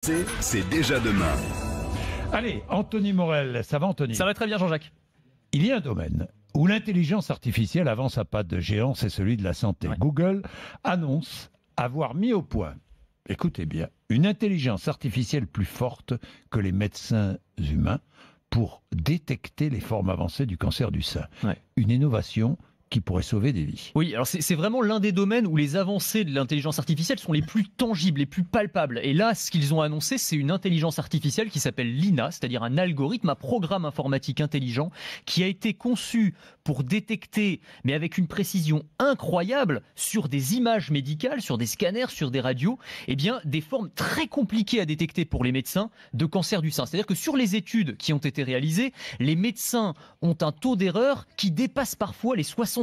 C'est déjà demain. Allez, Anthony Morel, ça va Anthony? Ça va très bien Jean-Jacques. Il y a un domaine où l'intelligence artificielle avance à pas de géant, c'est celui de la santé. Ouais. Google annonce avoir mis au point, écoutez bien, une intelligence artificielle plus forte que les médecins humains pour détecter les formes avancées du cancer du sein. Ouais. Une innovation qui pourrait sauver des vies. Oui, alors c'est vraiment l'un des domaines où les avancées de l'intelligence artificielle sont les plus tangibles, les plus palpables. Et là, ce qu'ils ont annoncé, c'est une intelligence artificielle qui s'appelle Lina, c'est-à-dire un algorithme, un programme informatique intelligent qui a été conçu pour détecter, mais avec une précision incroyable, sur des images médicales, sur des scanners, sur des radios, eh bien, des formes très compliquées à détecter pour les médecins de cancer du sein. C'est-à-dire que sur les études qui ont été réalisées, les médecins ont un taux d'erreur qui dépasse parfois les 60%.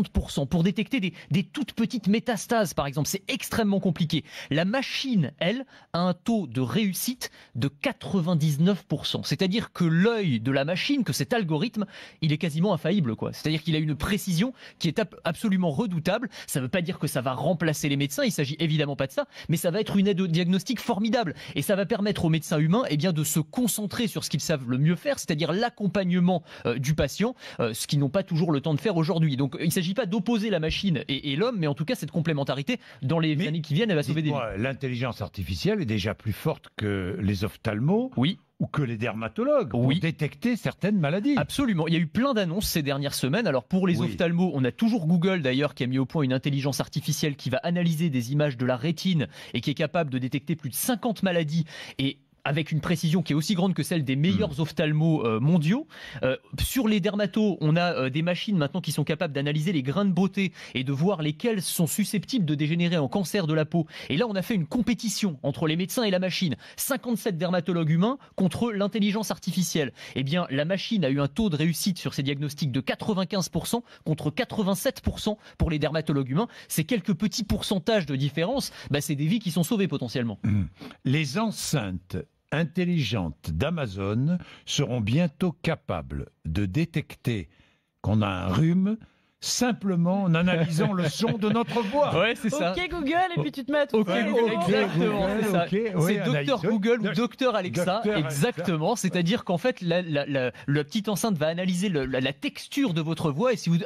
Pour détecter des toutes petites métastases, par exemple. C'est extrêmement compliqué. La machine, elle, a un taux de réussite de 99%. C'est-à-dire que l'œil de la machine, que cet algorithme, il est quasiment infaillible, quoi. C'est-à-dire qu'il a une précision qui est absolument redoutable. Ça ne veut pas dire que ça va remplacer les médecins, il s'agit évidemment pas de ça, mais ça va être une aide au diagnostic formidable. Et ça va permettre aux médecins humains, eh bien, de se concentrer sur ce qu'ils savent le mieux faire, c'est-à-dire l'accompagnement du patient, ce qu'ils n'ont pas toujours le temps de faire aujourd'hui. Donc, il s'agit pas d'opposer la machine et l'homme, mais en tout cas cette complémentarité dans les années qui viennent, elle va sauver des vies. L'intelligence artificielle est déjà plus forte que les ophtalmos. Oui. Ou que les dermatologues pour détecter certaines maladies. Absolument. Il y a eu plein d'annonces ces dernières semaines. Alors pour les ophtalmos, on a toujours Google d'ailleurs qui a mis au point une intelligence artificielle qui va analyser des images de la rétine et qui est capable de détecter plus de 50 maladies et avec une précision qui est aussi grande que celle des meilleurs ophtalmos mondiaux. Sur les dermatos, on a des machines maintenant qui sont capables d'analyser les grains de beauté et de voir lesquels sont susceptibles de dégénérer en cancer de la peau. Et là, on a fait une compétition entre les médecins et la machine. 57 dermatologues humains contre l'intelligence artificielle. Eh bien, la machine a eu un taux de réussite sur ces diagnostics de 95% contre 87% pour les dermatologues humains. C'est quelques petits pourcentages de différence. Bah, c'est des vies qui sont sauvées potentiellement. Les enceintes intelligentes d'Amazon seront bientôt capables de détecter qu'on a un rhume simplement en analysant le son de notre voix. Ouais, c'est ça. Ok Google, et puis tu te mets à tout Ok, exactement, c'est ça. C'est Docteur Google ou Docteur Alexa, exactement. C'est-à-dire qu'en fait, la petite enceinte va analyser la texture de votre voix et si vous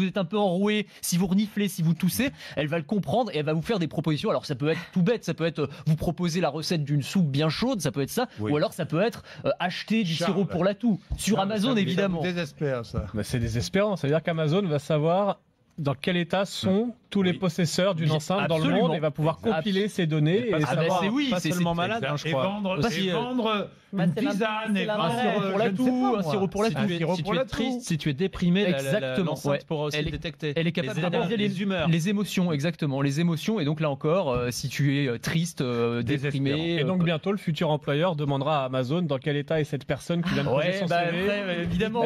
êtes un peu enroué, si vous reniflez, si vous toussez, elle va le comprendre et elle va vous faire des propositions. Alors ça peut être tout bête, ça peut être vous proposer la recette d'une soupe bien chaude, ça peut être ça, ou alors ça peut être acheter du sirop pour la toux sur Amazon évidemment. C'est désespérant ça. Bah, c'est désespérant, ça veut dire qu'Amazon va savoir dans quel état sont tous les possesseurs d'une enceinte dans le monde et va pouvoir compiler ces données et savoir pas seulement malade, je crois. Vendre une tisane et un sirop pour la toux, un sirop pour la toux. Si tu es triste, si tu es déprimé, l'enceinte pourra aussi détecter. Elle est capable d'analyser les humeurs, les émotions, exactement, les émotions. Et donc là encore, si tu es triste, déprimé, et donc bientôt le futur employeur demandera à Amazon dans quel état est cette personne qui vient de poser son CV. Évidemment.